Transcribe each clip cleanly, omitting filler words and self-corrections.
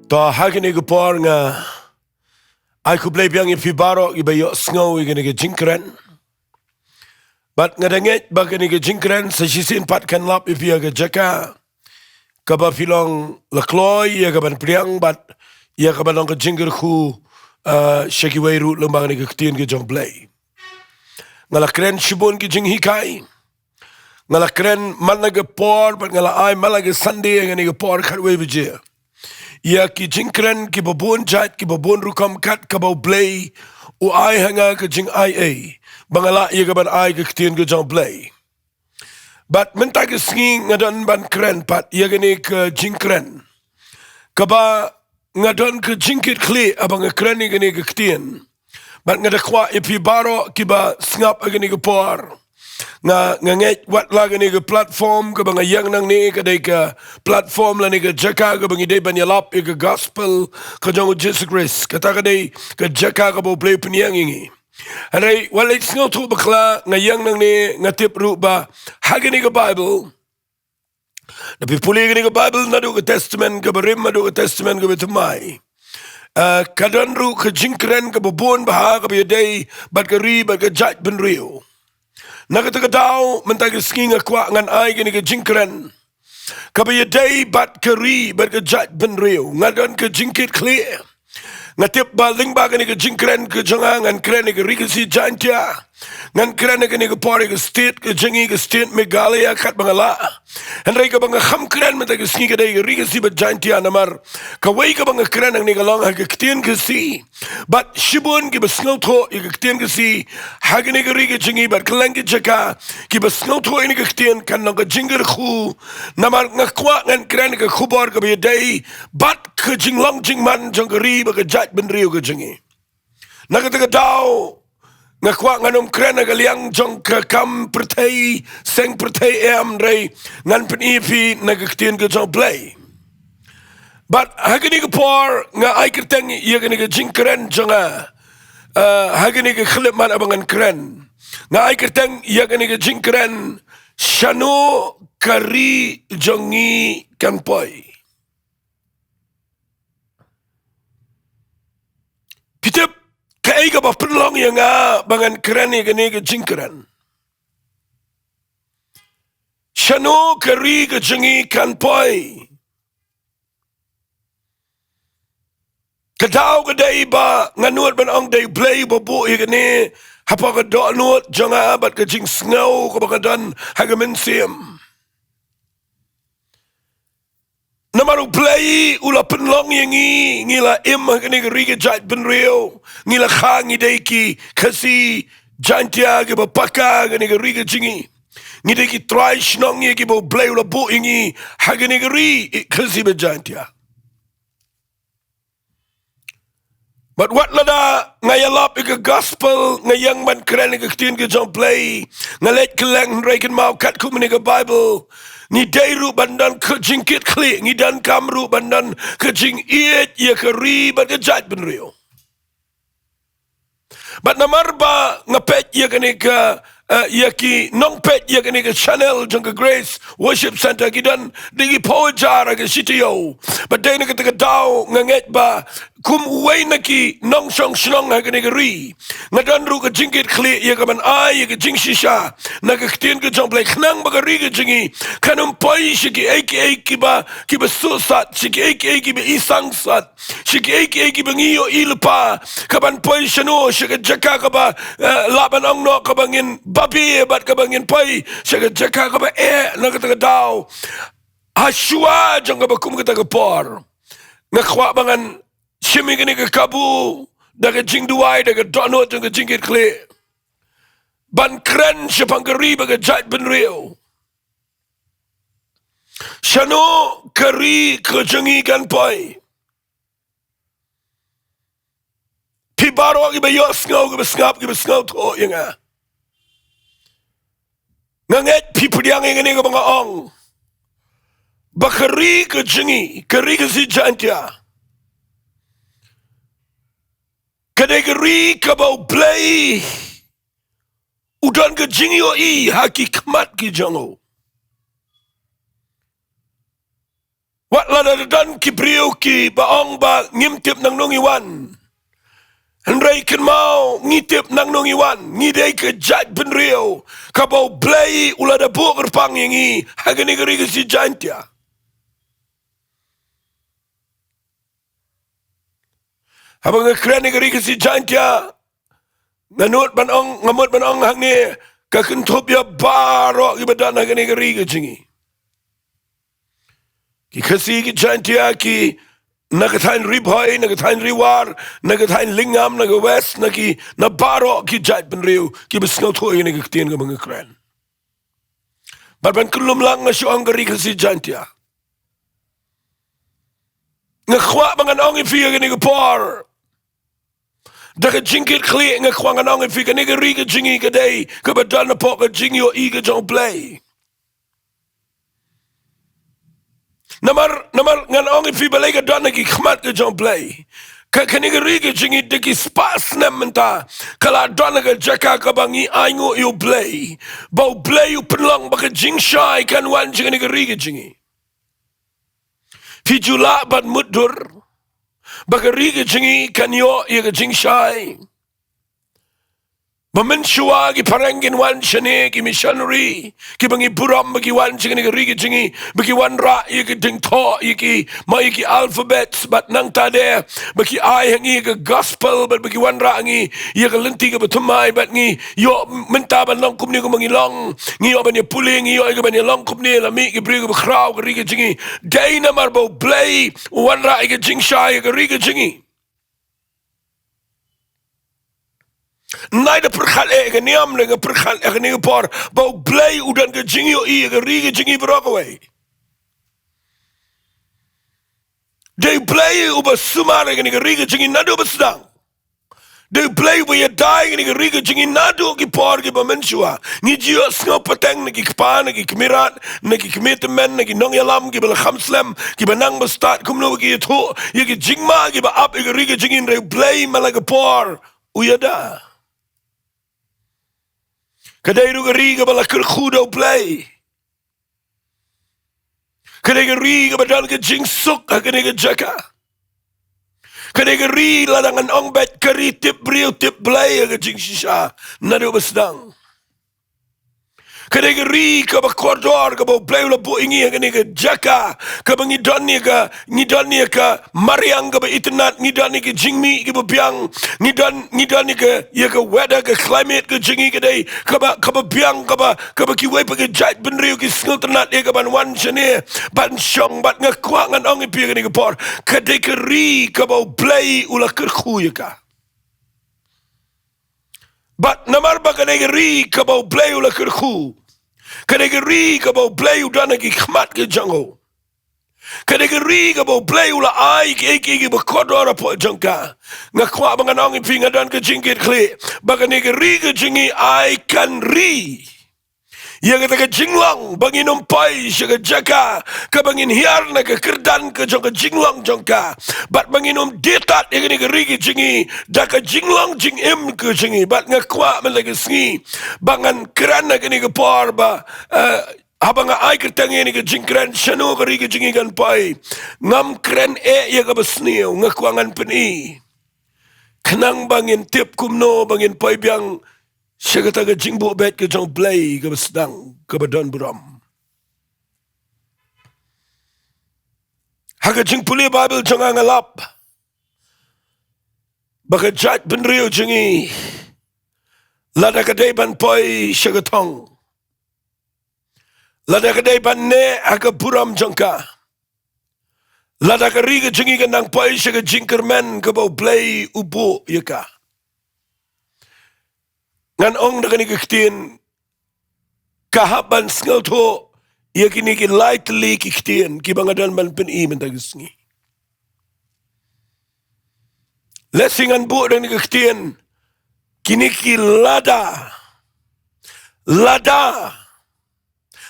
Ta hagini ko por nga ay ko play biyang ifibaro ibayo sngo igini ke Jingkren. But nga danget bagani ke Jingkren sa sisin pat kan lap ifia ke jaka kaba filong lakloy ya kaban priang bat ya kaban ang ke Jingger khu shakiway root lembang ni ke ketien ke jong play. Ngala kren shibun ke Jinghikai. Ngala kren mana ke por but ngala ay mala ke Sunday ngani ke por katwe bijia. Ya ki Jingkren ki babon jat ki babon rukam kat kabau play u ai hanga ke jing ai bangala ya kaban ai ke ketien ke jong play. But minta ke Sngi ngadon ban kren pat ya gani ke Jingkren. Kaba ngadon ke jingkit kli abang ke kren ni gani ke ketien. But ngadakwa ipi baro kiba ngap agani ke por. Nga nget wat la gani ke platform ke bang yang nang ni ke dai ke platform la ni ke jaka ke bang idai ban yalap ke gospel ke jong Jesus Christ kata ke dai ke jaka ke bo play penyang ini. Hari walai sngo tu bakla nga yang nang ni ngatip ruba hagani ke Bible. Tapi puli gani ke Bible nadu ke testament ke berim nadu ke testament ke betumai. Kadang ru ke Jingkren ke babon bah ke biadai bat ke ri bat ke jat ben riu. Nakata ke dau mentang ke Sngi ngakwa ngan ai gani ke Jingkren. Ke biadai bat ke ri bat ke jat ben riu. Ngadon ke jingkit clear. Ngatip baling ba gani ke Jingkren ke jongang ngan kren ke ri ke si Jaintia. Ngan kren ke ni ke pori ke state ke Jingi ke state Meghalaya kat bangala. Henry ke bang kham kren mentang ke Sngi ke dai ri ke si bat Jaintia namar. Ka wei ke bang kren ang ni ke long ke ketien ke si. But shibun ke basngau tho ke ketien ke si. Hagani ke ri ke Jingi bat kelang ke jaka ke basngau tho ini ke ketien kan nang ke Jinger khu namar ngakwa ngan kren ke khubor ke bi dai bat ke Jinglong Jingman jong ke ri ba ke jat ben riu ke Jingi. Nakata ke dau ngakwa nganom kren ke liang jong ke kam pertai seng pertai am rei ngan pen ipi na ke ketien ke jong play. But hagani ke por nga ai kerteng ia gani ke Jingkren jonga hagani ke khlip man abangan kren nga ai kerteng ia gani ke Jingkren Shano kari jongi kanpoi. Pitip kaiga ba penlong yang bangan kren ni gani ke Jingkren. Shano kari ke jongi kanpoi. Kadau kedai ba nganuat ban ong day play babu igani hapa ka do nuat jonga bat ka jing snow ko bakadan hagamen sim. Namaru play ula penlong yangi ngila im hagani ka riga jat ben rio ngila khang idai ki kasi Jaintia ke bapaka hagani ka riga jingi ngidai ki try shnong ye ki bo play ula bu yangi hagani ka ri kasi ba Jaintia. But what lada ngayalap ika gospel ngayang man kren ika ketien ke jong play ngalet keleng reiken mau kat ku menika Bible ni dairu bandan ke jingkit kli ni dan kamru bandan ke jing iet ya ke ri ban ke jat ben rio. But namar ba ngapet ya kenika ya ki nongpet ya kenika channel jong ke Grace Worship Center kidan digi pojara ke sitio. But dai na ketika dau nganget ba kum uway na ki nong shlong ha kenika ri. Ngadan ru ke jingkit kli ya ke ban ai ya ke jing shisha na ke ketien ke jong play khnang ba ke ri ke jingi kanum poi shiki eki ba susat shiki eki ba isang sat shiki eki ba ngiyo ilpa kaban poi shano shiki jaka ka ba laban ong no ka bangin babi bat ka bangin poi shiki jaka ka ba na ka dau haswa jong ka ba kum ka por ngakwa bangan shimi gani ka kabu daga Jingduwai daga donot jong ka jingkit kli ban kren shapang ka ri ba ka jat ben rio. Shano kari ke Jongi kanpoi. Pibaro ki ba yo sngo ki ba skap ki ba sngo to yanga. Nganget pipudiyang ingani ka mga ong. Bakari ke Jongi, kari ke si Jaintia. Kadai kari ka ba play. Udan ke Jingi o haki kmat ki jongo. Wat lada dan ki priu ki baong ba ngimtip nang nung iwan. Henry kan mau ngitip nang nung iwan. Ngidei ke jat benriu. Kabau blai ulada buker pang yangi. Hagani geri ke si Jaintia. Habang ngekren geri ke si Jaintia. Ngamut banong hang ni. Kakentup ya barok ibadan hagani geri ke jingi. Ki kasi ki Jaintia ki nagatain Ri-Bhoi, nagatain Riwar, nagatain Lingam, nagawes, na baro ki jait benriu, ki besngaw to yung nagaktiyan ka mga kren. Barban kulum lang nga siyang gari kasi Jaintia. Nga kwa mga naong ifiya ka nagapar. Daka jingkit kli nga kwa nga naong ifiya ka nagari ka jingi ka day, kabadan na po ka jingi o iga jong play. Namar ngan ong ifi balay ka doon nagikmat ka jong play. Kanigari ka jingi diki spas namenta. Kala doon nagajaka ka bangi ayngo yu play. Bau play yu penlang baka jing shy kan wan jingi nigari ka jingi. Fi jula bat mudur. Baka ri ka jingi kan yo iya ka jing shy. Mamensua ki parangin wan shane ki missionary ki bangi buram bagi wan jingi rigi jingi bagi wan ra ki Diengdoh ki ma ki alphabets but nang tade bagi ai hangi ke gospel but bagi wan ra ngi ye ka lenti ke betumai but ngi yo menta ban long kum ni ko mangi long ngi yo ban ye puling ngi yo ke ban ye long kum ni la mi ki bri ke khrau ke rigi jingi dai na mar bo play wan ra ke jing shy ke rigi jingi. Naida perkhal ke niam le ke perkhal ke ni por bau blai udan ke jingi o i ke ri ke jingi brokaway. Dei blai uba sumare ke ni ke ri ke jingi nadu besdang. Dei blai uba ya dai ke ni ke ri ke jingi nadu ki por ke bamensua. Ni jio sngo pateng ni ki kpan ni ki kemirat ni ki kemitemen ni ki nongyalam ki bal khamslem ki banang bestat kumno ki to ye ki jingma ki ba up ke ri ke jingi re blai malaga por uyada. Kadai ru gari ka bala kerkhudo play. Kadai gari ka badal ka jingsuk ha kadai ka jaka. Kadai gari ladangan ong bet kari tip briu tip play ka jingsisha nado besdang. Kadai gari ka ba koridor ka ba play ula bu ingi ka ni ka jaka ka ba ngidon ni ka mariang ka ba itnat ngidon ni ka jingmi ka ba biang ngidon ni ka ya ka weather ka climate ka jingi ka dai ka ba biang ka ba ki wei pa ka jait benriu ki skil tnat ya ka ban wan chane ban syong bat ngakwa ngan ong ipi ka ni ka por kadai gari ka ba play ula kerkhu ya ka. But namar ba kanegeri ka ba play ula kerkhu. Kanegeri ka ba play udana ki khmat ke jango. Kanegeri ka ba play ula ai ki ba kodora po jangka. Ngakwa ba nganong ipinga dan ke jingkit kli. Ba kanegeri ka jingi ai kan ri. Ya kata ke jinglong bangin umpai syaga jaka ke bangin hiar na ke kerdan ke jong ke jinglong jongka bat bangin detat ya kini ke rigi jingi da ke jinglong jing im ke jingi bat ngakwa melagi sngi bangan keran na kini ke por ba habang ai kertangi ni ke jingkren Shano ke rigi jingi kan pai ngam kren ya ke besniu ngakwangan peni kenang bangin tip kumno bangin pai biang siya kata ka jingbo bet ka jong play ka basdang ka badan buram. Haka jing puli Bible jong angalap. Baka jat benriu jingi. Lada ka day ban poi siya katong. Lada ka day ban ne haka buram jong ka. Lada ka riga jingi ka nang poi siya ka jingkermen ka bau play ubo yaka. Ngan ong na kani kiktiin kahaban sngal to iya kini ki lightly kiktiin ki bangadan man penimen tagisngi. Lesingan bu na kiktiin kini ki lada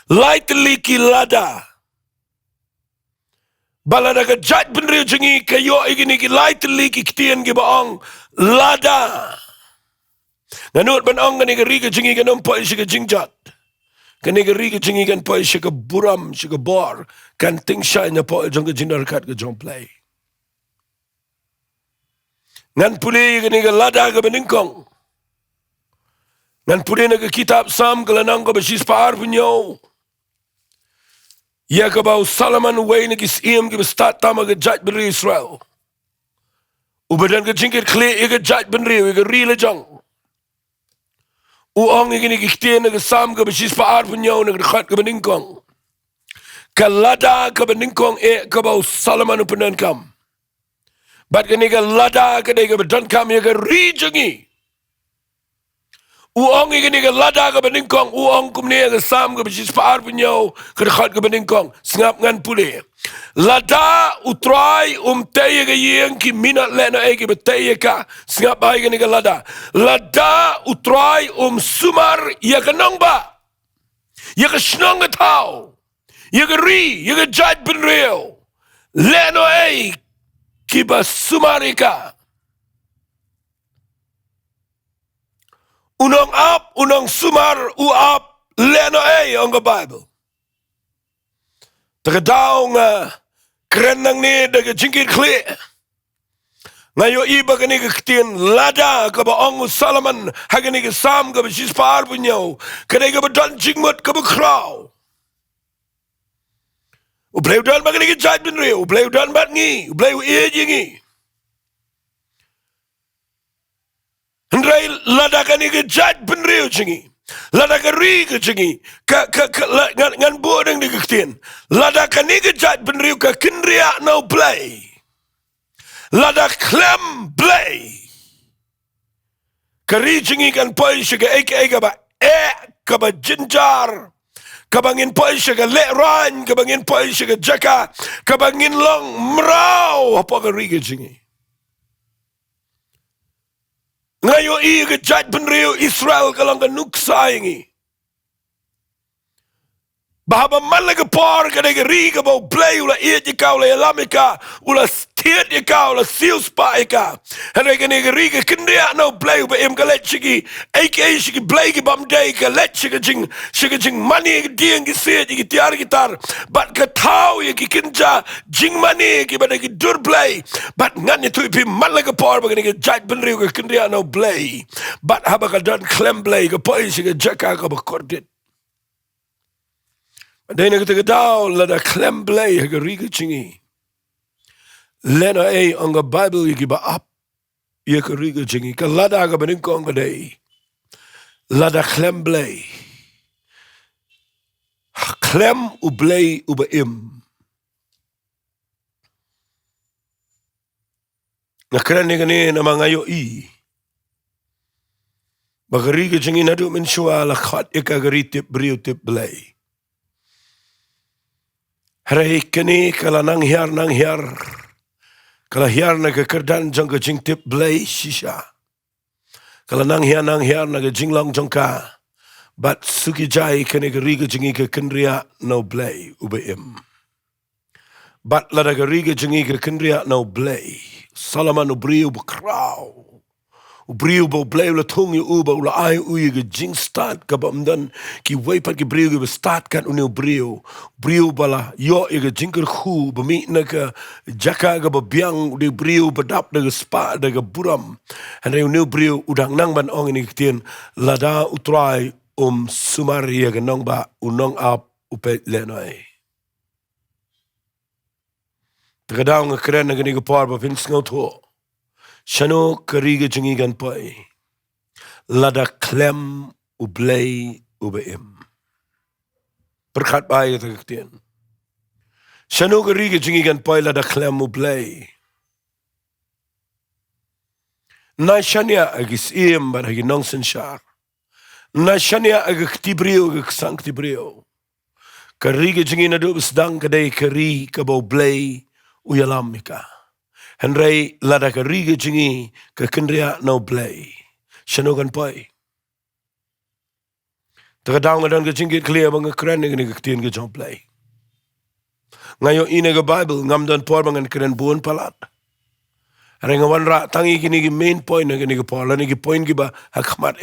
lightly ki lada balada ka jat benriu jingi kayo ikini ki lightly kiktiin ki baong lada. Nanut ban ong ni ka ri ka jingi ka nompo isi ka jingjat. Kani ri ke jingi kan poi shika buram shika bor kan ting sha nya po jong ke jinar kat ke jong play. Ngan puli kani ke lada ke beningkong. Ngan puli na ke kitab Sam ke lanang ke besis par punyo. Ya ke bau Salaman way na kis iem ke bestat tama ke jaj beri Israel. Ubadan ke jingkit kli ke jaj benri ke ri le jong. Uang ini kiktian ke Sam ke besis par punyo na ke dekat ke beningkong. Ke lada ke beningkong ke bau Salaman upenan kam. Bat kani ke lada ke de ke bedan kam ya ke ri jongi. Uang ini ke lada ke beningkong uang kumni ke Sam ke besis par punyo ke dekat ke beningkong sengap ngan pule. Lada utrai teye ke yeng ki minat lena ke beteye ka sengap ai kani ke lada. Lada utrai sumar ya ke nongba. Ya ke snong ke tau. Ya ke ri ya ke jaj ben reo. Leno ki ba sumarika. Unong up, unong sumar, up, leno on the Bible. Tagadaw nga, kren nang ni, daga jingkit kli. Ngayo iba kani kaktin, lada, kaba ongu Salaman, hagani ka Sam, kaba sispar punyaw, kani kaba don jingmut, kaba kraw. Ublay udan ba kani ka jad bin rin, ublay udan bat ngi, ublay uiya jingi. Andrai lada kani ke jaj penriu jingi. Lada ke ri ke jingi. Ngan bodeng di kektian. Lada kani ke jaj penriu ke kinria no play. Lada klem play. Kari jingi kan poi shiga eke ba kaba jinjar. Kabangin poi shiga le ran. Kabangin poi shiga jaka. Kabangin long mrau. Apa ke ri ke jingi. Ngayo ke jaj penriu Israel kalang ke nuksa ingi. Bahaba malaga par ka de ri ka bau play ula iet ka ula lamika ula stiet ka ula sius pa ka. Hare ka ne ri ka kindia no play ba em ka let chiki aka chiki play ki bam day ka let chiki jing money ki dieng ki siet ki tiar gitar but ka tau ye ki kinja jing money ki ba ki dur play but ngan ni tu pi malaga par ba ka ne jaj penriu ka kindia no play but haba ka don klem play ka poi chiki jaka ka ba kordit. Dene kita daw lada klem play haga riga chingi. Lena on the Bible yiki ba up yaka riga chingi. Ka lada haga beningkong day. Lada klem play. Klem ublay uba im. Nakran ni kani na mga Baga riga chingi nadu mensua lakhat yaka garitip briu tip play. Hari kini kala nang hiar kala hiar na kekerdan jong ke jing tip blay shisha kala nang hiar na ke jinglong jong ka bat suki jai kini ke riga jingi ke kenria no blay ubeim bat lada ke riga jingi ke kenria no blay Salaman ubriu bekrau ubriu bo blay ula tungi uba ula ai uye ke jing start ka bamdan ki weipat ki briu ke start kan uni ubriu bala yo ke jingker khu bami na ka jaka ka babiang di briu badap de spa de buram and uni briu udang nang ban ong ini kitien lada utrai sumaria ke nong ba unong ap upet lenoi Tagadaw nga kren na gani ka par ba pins ngauto Shano kariga jingigan poi. Lada klem ublay ubeim. Berkat baik tagaktian. Shano kariga jingigan poi lada klem ublay. Na shania agis iem bar hagi nongsen shar. Na shania agak tibriu agak sang tibriu. Kariga jingina du besdang kadai kari kabau blay uyalamika. Henry lada ka riga jingi ka kendria no play. Shano kan poi. Tagadaw nga dan ka jingit clear mga kren nga nagkaktiyan ka jong play. Ngayon ina ka Bible ngam dan por mga kren buon palat. Hari nga wanra tangi kini ki main point nga kini ka por. Lani ki point ki ba hakmat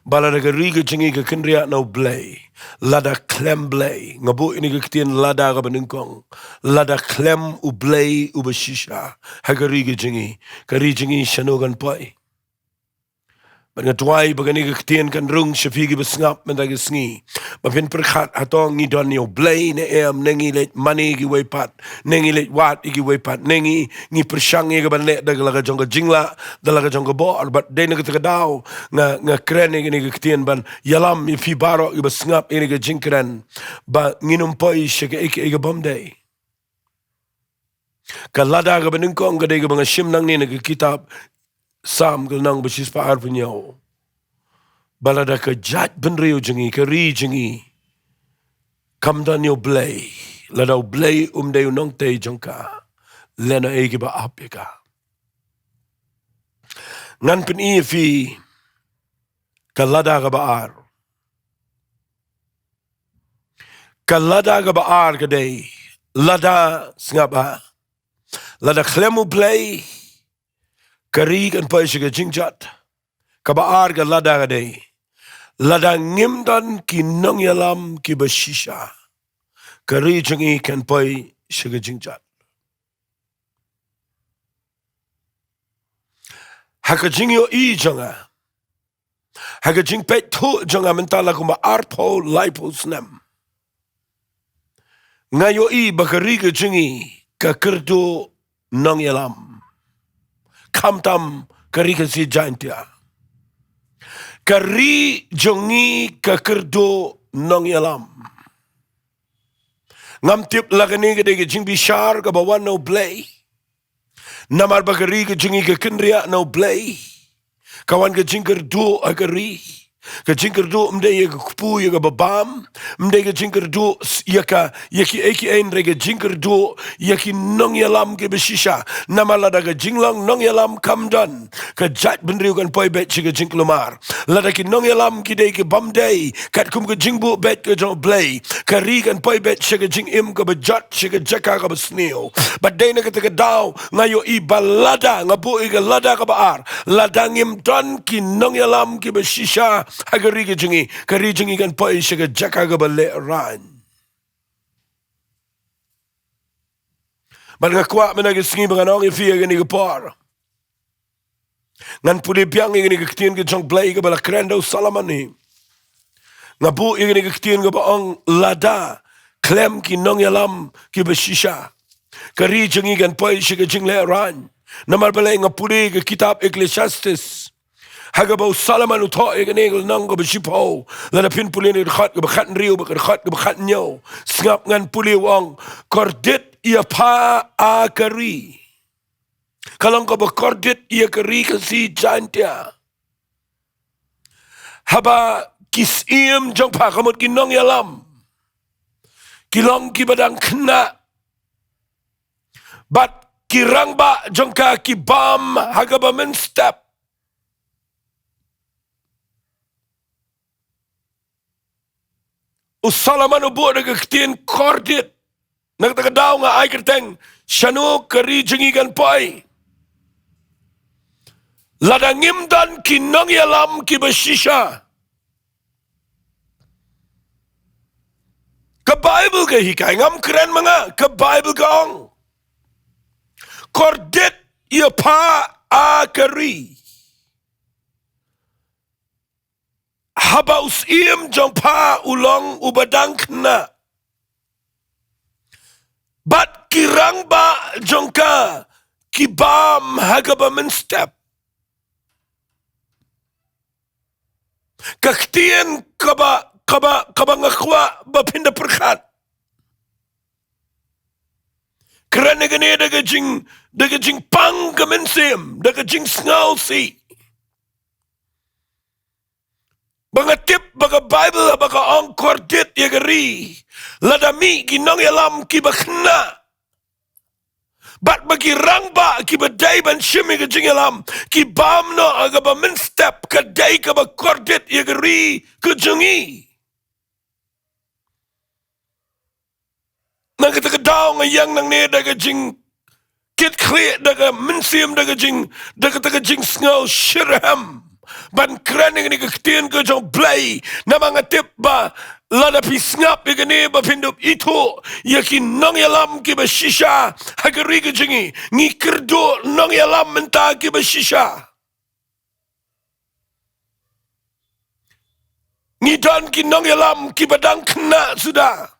Bala daga riga jingi ka kenria no blay. Lada klem blay. Ngabu ini ka ketien lada ka Nyngkong. Lada klem u blay u bashisha. Haga riga jingi. Ka ri jingi Shano kan poi. Jowai bagani ka ketien kan rung syafigi besngap mendaga Sngi. Mapin perkhat hatong ngi don yo blay ne nengi let money gi wepat. Nengi let wat gi wepat. Nengi ngi persyangi ka banek daga laga jongga jingla dalaga jongga bor but de na ka daw nga kren ni ka ketien ban yalam ifi baro gi besngap ini ka jingkren ba nginum poi shika ika bomday. Ka lada ka Nyngkong ka de ka mga shimnang ni na ka kitab Sam nang basis pa arpunyo. Balada ka jat benrio jingi ka ri jingi. Kamdan yo blay. Ladaw blay dayo nong te jongka. Lena egi ba apika. Ngan pen fi ka lada ka baar. Ka lada ka baar ka day. Lada sngaba. Lada klemu blay. Kari kan pa siya jingjat. Kabaar ka lada ka day. Lada ngimdan ki nongyalam ki bashisha. Kari jingi kan pa siya jingjat. Haka jingyo i jonga. Haka jing pet tu jonga mentala kuma arpo laipo snem. Ngayo i bakari ka jingi ka kerdo nongyalam. Kamtam kari kasi Jaintia. Kari jongi kakerdo nongyalam. Ngam tip lagani kadege jing bishar ka bawan no blay. Namar bakari ka jingi ka kenria no blay. Kawan ka jing kerdo agari. Ka jing kerdo mde ya ka kupu ya ka babam. Mde ka jing kerdo ya ka yaki eki ein rega jing kerdo yaki nongyalam ke beshisha. Namalada ka jinglang nongyalam kamdan. Ka jat benriu kan poi bet chika jing lumar. Lada ki nongyalam ki day ki bamday. Kat kum ka jingbu bet ka jong blay. Ka ri kan poi bet chika jing im ka bejat chika jaka ka besneo. But day na ka daw ngayo i balada ngabu i ka lada ka baar. Lada ngim don ki nongyalam ki beshisha. Hagari ka kari jingi kan poi siya jaka ka bale ran. But nga kwa managisngi mga nong ifiya ka ni kapar. Ngan puli piyang nga ni kaktiyan ka jong blay ka bala krendo salaman ni. Nga bu nga ni kaktiyan ka ba ang lada klem ki nongyalam ki bashisha. Kari jingi kan poi siya ka jing le ran. Namal balay nga puli ka kitab Ecclesiastes. Hagabaw Salaman uto iganigol nang gabashipo. Lada pinpulin ikat gabakat riyo bakat gabakat nyo. Sngap ngan puliwang kordit iya pa akari. Kalang kabakordit iya kari kasi Jaintia. Haba kisim jang pa kamot kinong yalam. Kilong kibadang Khynnah. Bat kirang ba jang ka kibam hagaba men step. Usalaman ubo nagkaktiin kordit. Nagtakadaw nga ay kerteng Shano kari jingigan poi. Ladangimdan kinongyalam kibashisha. Ka-Bible ka hikay. Ngam keren mga ka-Bible ka ong. Kordit iya pa akari. Habaus iem jong pa ulong ubadang Khynnah. Bat kirang ba jong ka kibam hagaba men step. Kaktien kaba ngakwa ba pinda perkat. Kerana gani daga jing pang kamensim daga jing sngaw si. Baga tip, baga Bible, baga ang kordit yagari. Ladami ginong yalam kiba Khynnah. Bat bagi rangba kiba day ban shimi ka jingalam. Kibam no agaba min step ka day ka ba kordit yagari ka jungi. Nagkatagadaw ngayang nang niya daga jing kit kli daga minsim daga jing sngaw shirham. ban kren ini ke ketien ke jong play nama ngatip ba lada pisngap igani ba pindup itu yakin nong yalam ki ba shisha hagari ke jingi ngi kerdo nong yalam menta ki ba shisha ngi dan ki nong yalam ki badang kena sudah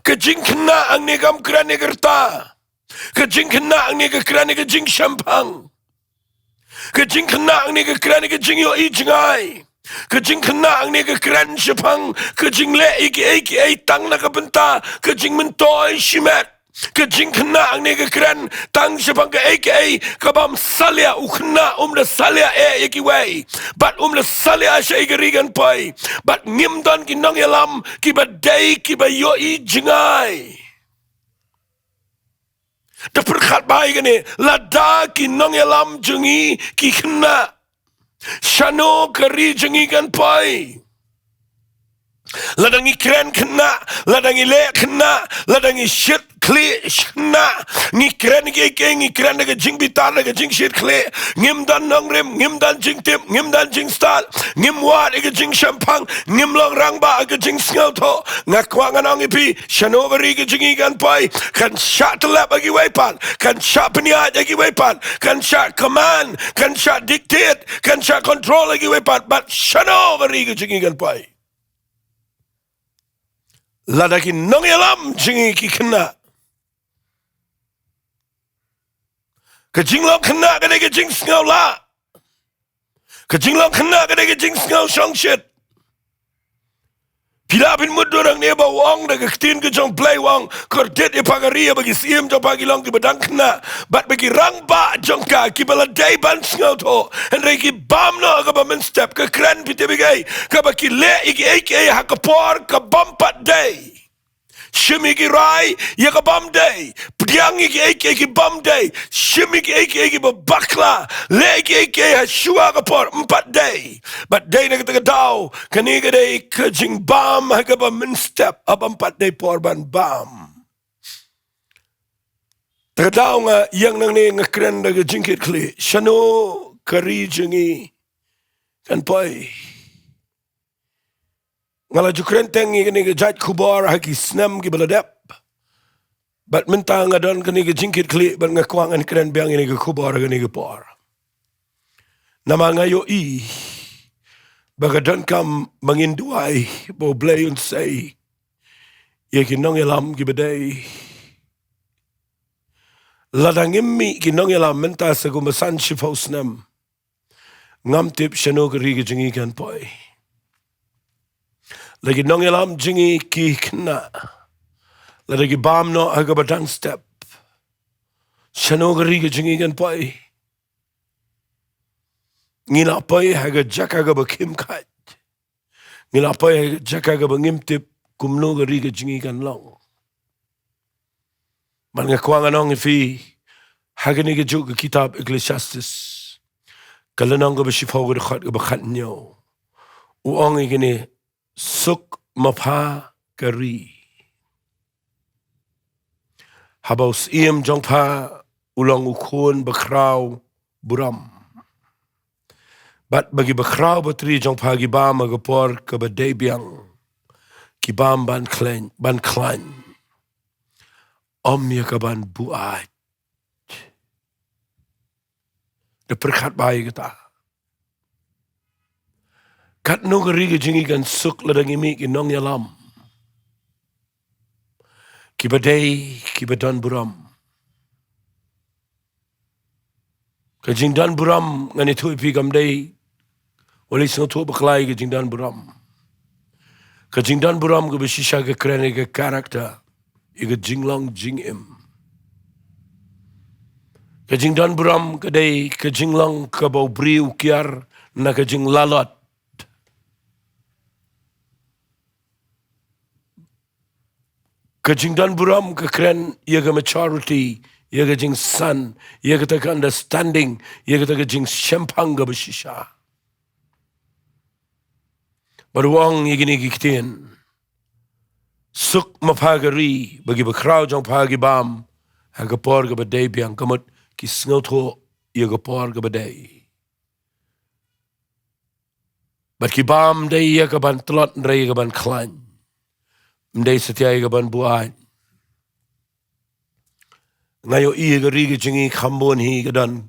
kejing kena ang negam kren negerta kejing kena ang nega kren nega jing shampang kejing kena ang nega kren nega jing yo i jingai kejing kena ang nega kren shapang kejing le iki tang na kabenta kejing mentoy shimet kejing kena ang nega kren tang shapang ke kabam salia ukna da salia iki way but da salia shay garigan pai but ngimdan ki nong yalam ki badai ki bayo i jingai da perkhat bai gani lada ki nong yalam jungi ki Khynnah Shano kari jungi kan pai ladangi kren Khynnah ladangi le Khynnah ladangi shit kli Khynnah ngi kren ngi kren ga jing bitar ga jing shit kli ngim dan nongrim ngim dan jing tip ngim dan jing start ngim wat ga jing shampang ngim long rang ba ga jing sngal tho ngakwa nganong ipi Shano bari ga jingi kan pai kan shot lap agi wepan kan shot peniat agi wepan kan shot command kan shot dictate kan shot control agi wepan but Shano bari ga jingi kan pai ladaki nong yalam jingi ki Khynnah kejing long Khynnah ka de jing sngaw la kejing long Khynnah ka de jing sngaw shong shit pila bin mudurang ne ba wong de ketin ke jong play wong kordet e pagaria bagi sim jong pagi long ki badang Khynnah bat bagi rang ba jong ka ki bala day ban sngaw to en re ki bam no ka ba men step ka kren pite bigai ka ba ki le iki hakapor ka bampat day shimi ki rai ya ka bam day pdiang iki bam day shimi iki ba bakla le iki ha shua ka por 4 day but day na ka daw kani ka day ka jing bam ha ka ba min step ab 4 day por ban bam ta daw nga yang nang ne nga kren da ka jingkit kli Shano kari jingi kan pai ngala jukren tengi kini ke jat kubar haki snam ki baladep bat minta ngadon kini ke jingkit kli bat ngakwangan kren biang ini ke kubar kini ke por nama ngayo i bagadon kam mangindwai bo blay un say ye ki nong yalam ki badai ladang immi ki nong yalam minta sa gumasan shifau snam ngam tip Shano kari ke jingi kan poi lagi nong yalam jingi ki Khynnah lagi bam no aga badang step Shano gari ga jingi gan pai ngila pai haga jaka ga bakim khat ngila pai haga jaka ga bangim tip kumno gari ga jingi gan long man nga kwanga nong ifi haga ni ga juk kitab Ecclesiastes kalanong ga bashifo ga khat ga bakhat nyo uong igini suk mapha kari habaus iem jongpa ulang ukun bakraw buram bat bagi bakraw batri jongpa gibam agapor ke badebiang kibam ban klan om ya kaban buat de perkhat bai kita kat no gari jingi kan suk ladang imi ki nong yalam ki badai ki badan buram ka jingdan buram ngani thui pi gam dai wali so to baklai ka jingdan buram ga bishisha ka krene ka karakter iga jinglong jingim ka jingdan buram ka dai ka jinglong ka bau bri ukiar na ka jing lalot kajing dan buram ke kren yaga maturity yaga jing san yaga ta understanding yaga ta jing shampang ga bishisha baruang yigini giktin suk mapagari bagi bakraw jong pagi bam haga por ga badai biang kamot ki snotho yaga por ga badai Bat ki bam day ya ka ban tlot ndray ka ban klan. Mday setia ka ban buat. Ngayo iya ka ri ka jingi khambon hi ka dan.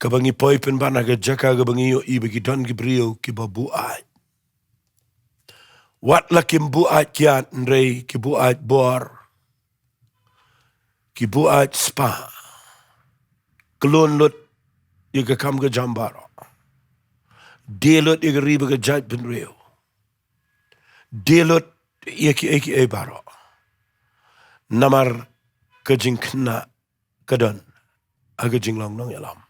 Ka bangi poi pen bana ka jaka ka bangi yo i bagi dan ki brio ki ba buat. Wat la kim buat kiat ndray ki buat bor. Ki buat spa. Kelon lut ya ka kam ka jambaro. Delot ya ka riba ka jat pen rio. Delot ya ki eki e baro. Namar ka jing Khynnah kadan aga jinglong nong yalam.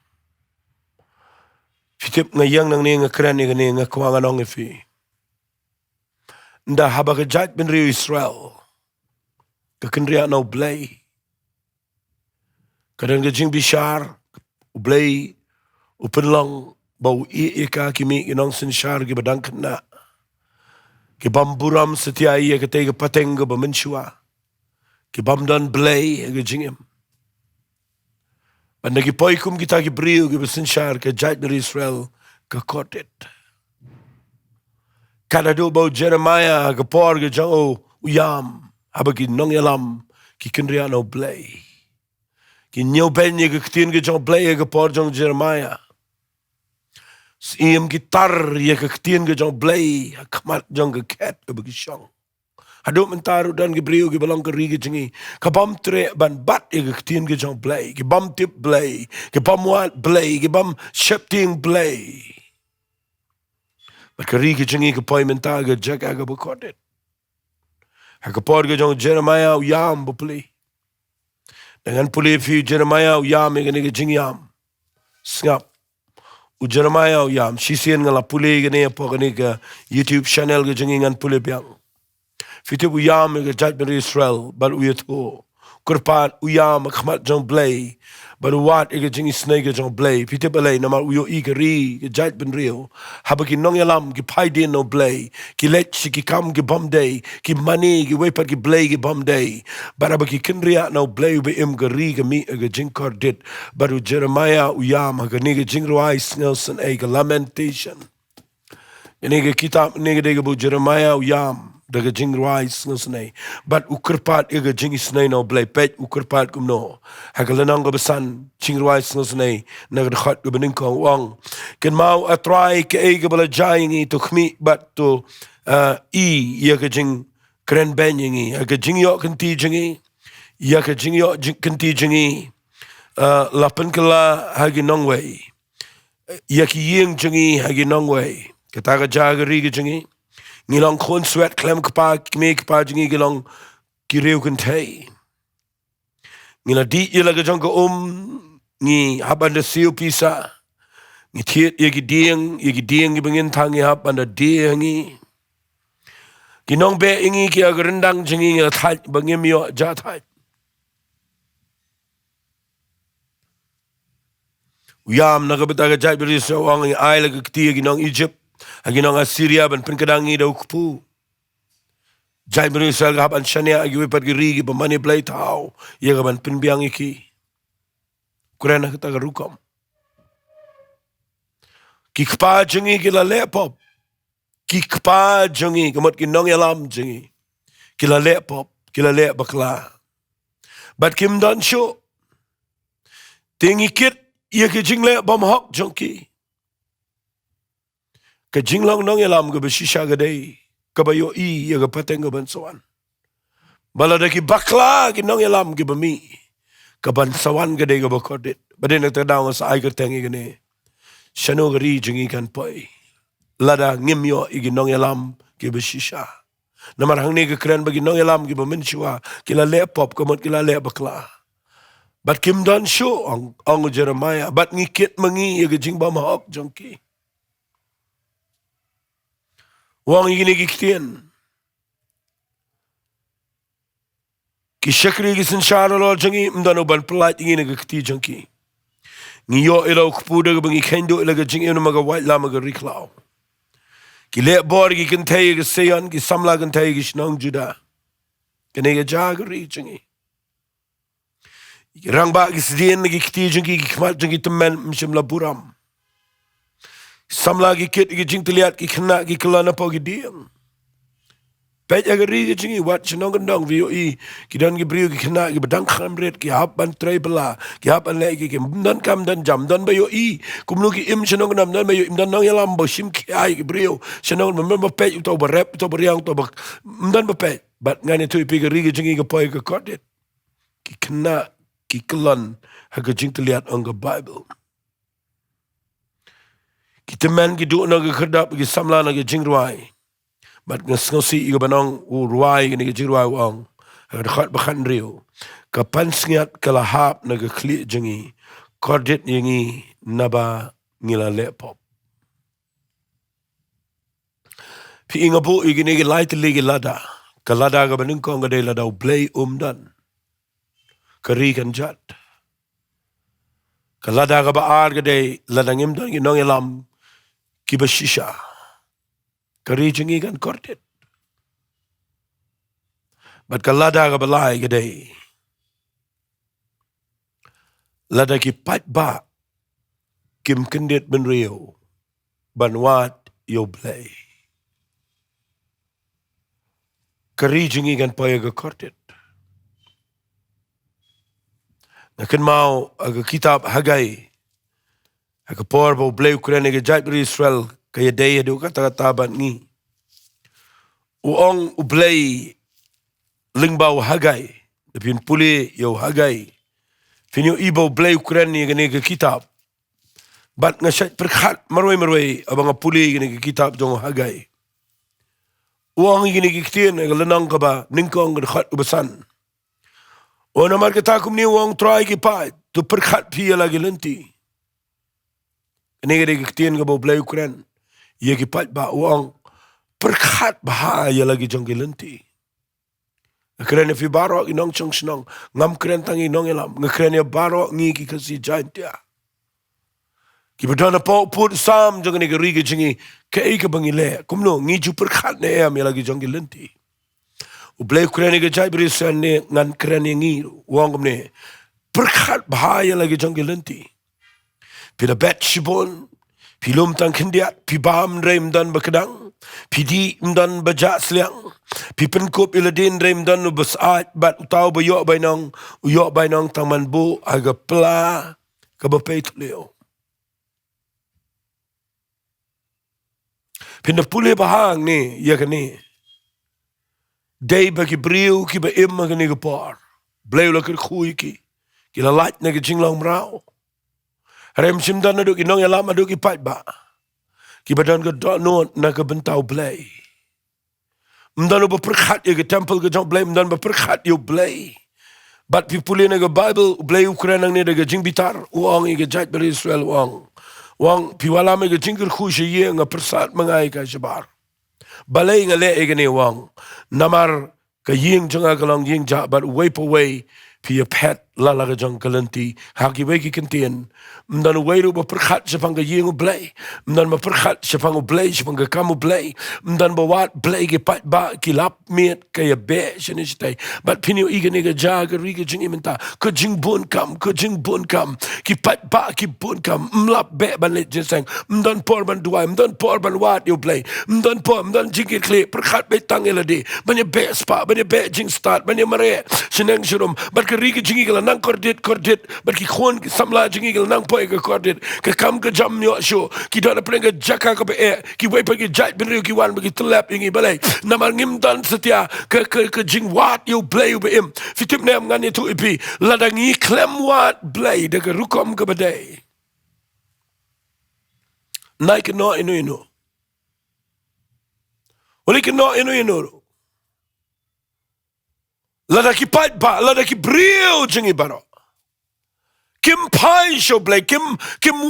Fitip ngayang nang ni ngakren ni ngani ngakwanga nong ifi. Nda haba ka jat pen rio Israel. Ka kenria no blay. Kadang ka jing bishar blay upenlong bau ika kimi inong sinshar ki badang Khynnah. Ki bamburam setia iya ka tega pateng ka bamenshua. Ki bamdan blay ka jingim. Banda ki poikum kita ki brio ki basinshar ka jait dari Israel ka kotet. Kada do bau Jeremiah ka por ka jang uyam. Haba ki nong yalam ki kenria no blay. Ki nyaw benye ka ketin ka jang blay ka por jang Jeremiah. Siem gitar ya ka ketin ka jang blay. Kamat jang ka ket ka bagi syang. Haduk mentaru dan gibriu ki balang ka ri ki jingi. Ka bam tre ban bat ya ka ketin ka jang blay. Ki bam tip blay. Ki bam wat blay. Ki bam shepting blay. Bat ka ri ki jingi ka poi mentar ka jaga ka bakodet. Ha ka por ka jang Jeremiah uyam bupuli. Dengan puli fi Jeremiah uyam ya ka jingiam. Sngap. U Jeremiah uyam. Sisian ngala puli ka niya po ka YouTube channel ka jingi ngan puli biyang. Fitip uyam ya ka jat ben Israel. Bal uyato. Kurpat uyam akmat jang blay. Baru wat ya ka jingi Sngi ka jang blay. Fitip alay namar uyo i ka ri ka jat ben rio. Haba ki nong yalam ki pai din no blay. Ki let si ki kam ki bom day. Ki mani ki wepat ki blay ki bom day. Baraba ki kenria no blay ube im ka ri ka mi ka jingkor dit. Baru Jeremiah uyam ha ka ni ka Jingduwai sngelsen ay ka lamentation. Ini ka kitab ni ka de ka bu Jeremiah uyam. Daga Jingduwai sngelsen. But ukerpat ka jingi snay no blay. Pet ukerpat kumno. Ha ka lanang ka besan Jingduwai sngelsen. Nagdakhat ka Nyngkong wang. Ken mau atrai ka ay ka balajay ngi to kmi bat to ya ka jing kren ben ngi. Ha ka jingyo kanti jingi. Ya ka jingyo kanti jingi. Lapan kala hagi nongway. Ya ki ying jingi hagi nongway. Kata ka jaga ri ka jingi. Ngilong khon swet klem kapa kme kapa jingi gilong kireu kentay. Ngila di ila ka jang ka ngi habanda siu pisa. Ngi tiet yagi dieng ibangin tangi habanda diengi. Ginong be ingi ki agrendang jingi ngila thaj bangim yo jathaj. Uyam nagabita ka jay beri sa wang ngi ay laga ketiya ginong Egypt. Ginong Assyria ban penkadangi daw kupu. Jai beri sa haban shania agi wipat giri gi pamani blay tau. Iya gaban penbiang iki. Kurena kita garukam. Kikpa jengi kila lepop. Kikpa jengi kamot kinong yalam jengi. Kila lepop, kila lep bakla. Bat kim dan syo. Tingi kit iya ke jingle bom hok jongki. Ke jinglong nong yalam ke besisha gadai. Kabayo iya ke pateng ke bansawan. Balada ki bakla ki nong yalam ke bami. Ke bansawan gadai ke bakodit. Badai nak terdang sa ay kertengi gini. Shano gari jengi kan poi. Lada ngimyo igi nong yalam ke besisha. Namar hang ni ke keren bagi nong yalam ke bamenshua. Kila le pop kamot kila le bakla. Bat kim dan show ang Jeremiah. Bat ngikit mangi ya jing ba mahok jongki. Wang ini kiktian. Ki syakri ki sinshara lo jangi mdano ban pelat ini kikti jongki. Ngiyo ilaw kupuda ka bangi kendo ilaga jing ino maga white lama ka riklaw. Ki le bor ki kintay ka sayan ki samla kintay ki shnong juda. Kani ka jagari jangi. Rang ba ki sidin na ki kiti jangki ki kmat jangki temen mshim laburam. Samla ki kit ki jing teliat ki Khynnah ki kelana pa ki diam. Pej agari ki jingi wat Shanong kendong VOE ki dan ki brio ki Khynnah ki bedang khamret ki hap ban tray bela ki hap an lek ki dan kam dan jam dan VOE kumlu ki im Shanong kendam dan VOE im dan nong yalam bo sim ki ai ki brio Shanong member pej uto berep uto beriang uto bak dan pej bat ngani tu pi gari ki jingi ki poi ki kodet ki Khynnah ki kelan ha ki jing teliat on the Bible. Kita man ki du na ki khadap ki samla na ki Jingduwai. But ngosi iga banong ruai ni ki Jingduwai wang. Ada khat bakhan riu. Kapan sengat kalahap na ki kli jengi. Kordet yengi naba ngila lepop. Pi inga bu igi ni ki lai tili ki lada. Kalada ka Nyngkong ka day lada blay dan. Kari kan jat. Kalada ka baar ka day lada ngimdan ki nong ilam. Kiba shisha. Kari jengi kan kordet. But kalada ka balay ka day. Lada ki pat ba. Kim kendit ben rio. Banwat yo blay. Kari jengi kan paya ka kordet. Nakan mau aga kitab Hagai. Aga por bo blay Ukraine ga jait beri Israel kaya day adu kata-kata ban ni. Uong ublay lingbau Hagai. Dapin puli yo Hagai. Finyo ibo blay Ukraine ga ni ga kitab. Bat nga syait perkhat marway abang puli ga ni ga kitab jong Hagai. Uong gini giktin ga lenang ka ba Nyngkong ga khat ubasan. O namar kata kum ni uong try ki pa tu perkhat piya lagi lenti. Ini giktin ga bo blay Ukraine. Ia ki pat ba uang perkhat bahaya lagi jong lenti. Ngkren fi baro inong chong snong ngam kren tangi nong elam ngkren ya baro ngi ki kasi Jaintia. Ki bedana po put sam jong ni ri jingi ke ka bangile kumno ngi ju perkhat ne am lagi jong lenti. U blay Ukraine ga jai beri san ne ngan kren ngi uang ne perkhat bahaya lagi jong lenti. Pila bet shibon, pilum tang kendiat, pi Paham reim dan bakadang, pi di dan bajak seliang, pi penkup iladin reim dan ubasat, bat utau bayok bainong taman bu, aga pela, kabapay tulio. Pinda puli bahang ni, ya kan ni. Day bagi beriu, ki ba im aga ni gapar. Blay lakir kui ki, kila lait na Shillong merau. Rem simdan aduk inong yalam aduk ipat ba. Kibadan ke donut na ke bentau blay. Mdan berperkhat ya ke temple ke jong blay. Mdan berperkhat ya blay. But pipuli na ke Bible blay Ukraine ni de ke jing bitar. Uang ya ke jait beri Israel uang. Uang piwalam ya ke jingkir khusya ye nga persat mengai ka sebar. Balay nga le ya ke ni uang. Namar ke ying jonga kalong ying ja but wipe away pia pet lala ka jong kalenti haki weki kentien mdan weiru ba perkhat sepang ka yingu blay mdan ba perkhat sepang blay sepang ka kamu blay mdan ba wat blay ke pat ba kilap miet kaya be shenistay but pinyo iga nega jaga riga jing imenta ka jing bun kam ki pat ba ki bun kam mlap be ban let jinsang mdan por ban duai mdan por ban wat yo blay mdan jingir kle perkhat be tangelade banya be spa banya be jing start banya mare sheneng shurum but ka riga jingi kala nang kordet but ki khon samla jingi kala nang poi ka kordet ka kam ka jam yo show ki dana prenga jaka ka be ki wei pa ki jat bin ki wan ki tlap ingi balai namar ngim dan setia ka jing wat yo blay be im fitim nem ngani tu ipi ladangi klem wat blay de ka rukom ka badai naik no inu oli ki no inu lada ki pat ba, lada ki brio jingi baro. Kim pai show blay, kim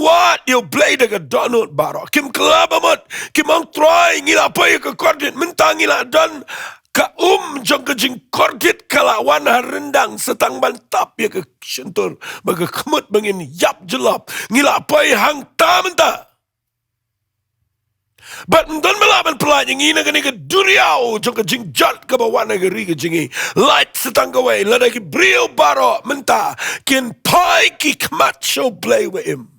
wat yo blay daga donut baro. Kim kelabamot, kim ang try ngila pa ka kordit, mentang ngila dan ka jong ka jing kordit kalawan harendang setang bantap ya ka sentur, baga kemut bangin yap jelap, ngila pa hang tamenta. But mdan malaban pelan yang ina kani ke duriau jong ke jing jat ke bawah negeri ke jingi light setang kawai lada ki brio baro menta kin pai ki kmat show play with him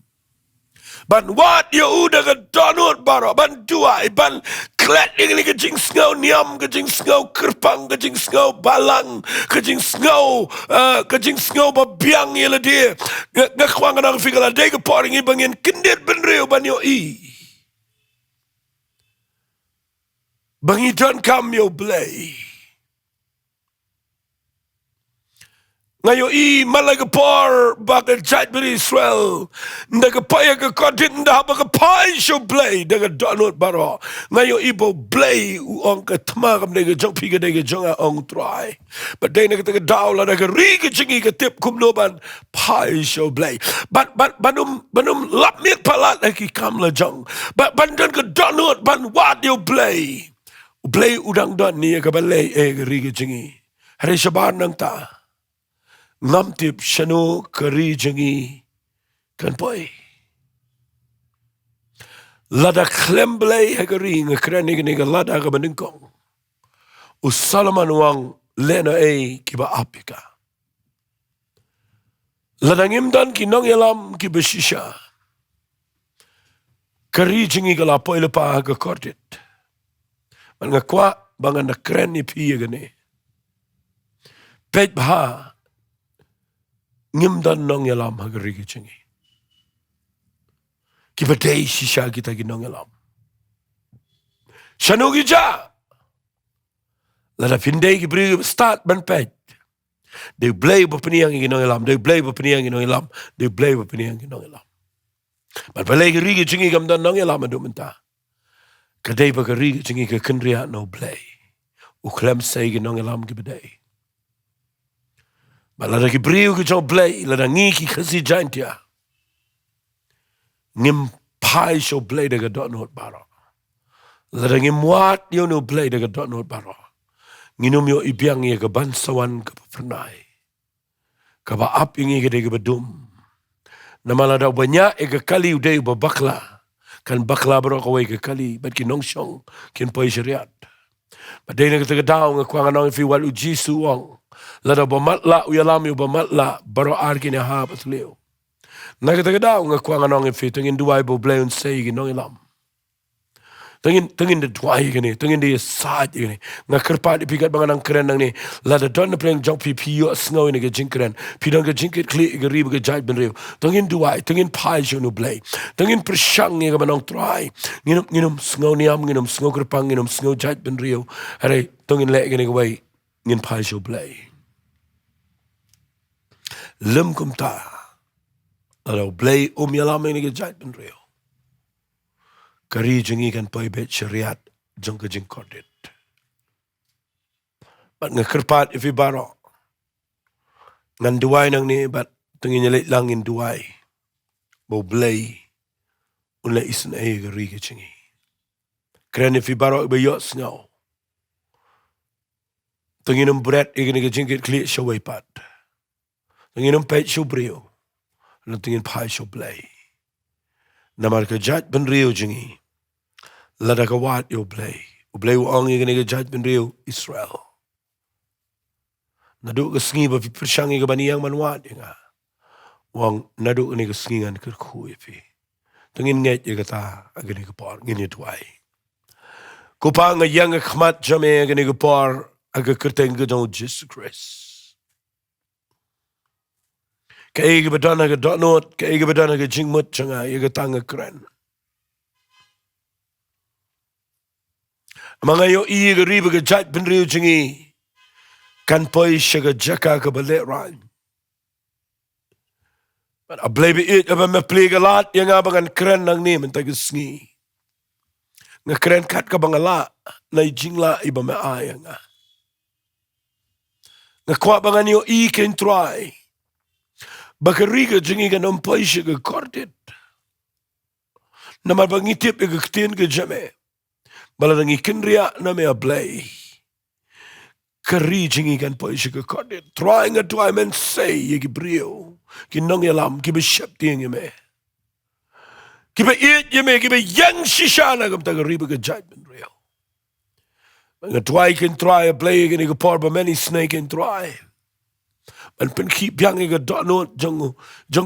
Ban wat ya udah ke donut baro. Ban duai. Ban klet yang ni ke jing sngau niam. Ke jing sngau kerpang. Ke jing sngau balang. Ke jing sngau. Ke jing sngau babiang ya lah dia. Ngakwang anang fikala. Dia ke poring ibangin. Kendit benriu ban yo i. Bangi don kam yo blay. Ngayo i malagapor baka jat beri Israel. Nagapaya ka kodit nda baka pai show blay daga donut baro. Ngayo ibo blay uong ka tamakam daga jong piga daga jonga ong try. But day naga dawla daga riga jingi ka tip kumnoban pai show blay. But banum lapmit palat lagi kam la jong. But bandan ka donut ban wat yo blay. Blay udang don ni ka balay riga jingi. Hari shabar nang ta. Ngam tip Shano kari Jongngi kan poi. Lada klemblay hagari ngakren niga lada ka Nyngkong. Usalaman wang lena kiba apika. Lada ngimdan ki nongyalam ki beshisha. Kari Jongngi kala poi lepa haga kordit. Man ngakwa bangan nakren ni piya gani. Pet baha ngimdan nong yalam hagari Jongngi. Kibadai shisha kita ginong yalam. Shano gija. Lada pindai ki beri start ban pet. They blay bapaniang ginong yalam. They blay bapaniang ginong yalam. They blay bapaniang ginong yalam. But balay gari Jongngi gamdan nong yalam adu menta. Kadai bagari Jongngi ka kendria no blay. Uklem say ginong yalam kibadai. Lada ki beriu ke jauh blay, lada ngi ki kasi Jaintia. Ngim pai show blay daga dot note baro. Lada ngim wat yo no blay daga dot note baro. Nginum yo ibiang ye ke bansawan ke pernai. Ke ba ap ingi ke daga bedum. Nama lada banyak ke kali udai bakla. Kan bakla baro kawai ke kali, bat ki nongshong kin poi syariat. Badai na kita daw nga kuang anong fi wal uji suwang. Lada bamatla uyalam yu bamatla baro arki ni ha patliu. Na kita daw nga kuang anong fi tungin duwai bo bleun say ginong ilam. Tungin de duwai gini, tungin de saat gini. Nga kerpat ipikat bangan ang keren nang ni. Lada don na preng jong piyo sngaw ni ke jingkren. Pidang ke jingkit kli ke ribu ke jait ben riu. Tungin duwai, tungin pai siya no blay. Tungin presyang nga manong try. Nginom sngaw niam, nginom sngaw kerpang, nginom sngaw jait ben riu. Haray, tungin lek gini kawai. Ngin pai siya blay. Lem kumta. Lada blay yalamay ni ke jait ben riu. Kari Jongngi kan poi bet syariat jong ke jing kordit. Bat ngekerpat ifi baro. Ngan duwai nang ni bat tengin nyelit langin duwai. Bo blay unla isen kari ke Jongngi. Keren ifi baro iba yot sngaw. Tengin berat ikan ke jingkit klik syawai pat. Tengin pet syaw brio. Dan tengin pai syaw blay. Namar ke jat ben riu Jongngi. Lada ka wat yo blay. Blay uang ikan ke jat ben riu Israel. Naduk ke Sngi ba persyang ke baniyang manwat nga. Wang naduk ni ke Sngi ngan ke khu ipi. Tengin nget ye kata agani ke por ngini tuai. Kupang yang khmat jame agani ke por aga kerteng ke jong Jesus Christ. Kaya ke badana ke donot, kaya ke badana ke jingmut changa ye ke tanga kren. Mga yo iya ke riba ke jat penriu Jongngi. Kan poi syaga jaka ke balik ran. But a blebe it aba me plega lat yang abangan kren nang ni mentag Sngi. Nga kren kat ka bangala na jingla iba me ayang. Nga kwa bangan yo I ken try. Bakariga Jongngi kan Nongpoh syaga kordit. Namar bangitip ke ketin ke jame. Balang ikan riak na me ablay. Kari Jongngi kan poi syaga kordit. Try nga tuai men say ye ki brio. Ki nong yalam ki besyap tiang ye me. Ki be it ye me ki be yang shishana kam taga riba ke jait ben rio. Nga tuai kan try ablay kan ika por ba many snake kan try. Man pen keep yang ika donot jong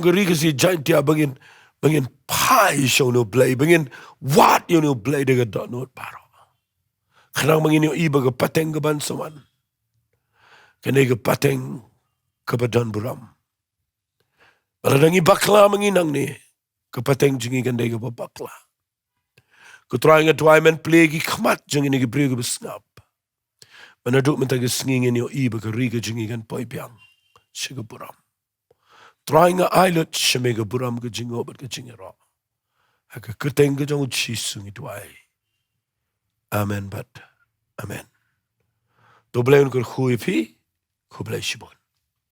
gari kasi Jaintia bangin Bangin pai Shano blay. Bangin what you know blay de gadot not baro. Kanang mangin yung iba ka pateng ka bansaman. Kanay ka pateng kabadan buram. Maladang ibakla manginang ni. Kapateng jingi kanday ka babakla. Kutray nga tuay man plegi kmat jingi ni gibrigo besngap. Manaduk man taga sngingin yung iba ka riga jingi kan poipyang. Siya ka buram. Try nga ailot siya may ka buram ka jingo bat ka jingi ro. Haka kateng ka jang uchisung ituay. Amen bat. Amen. Doblay un kur khuy pi, kublay shibon.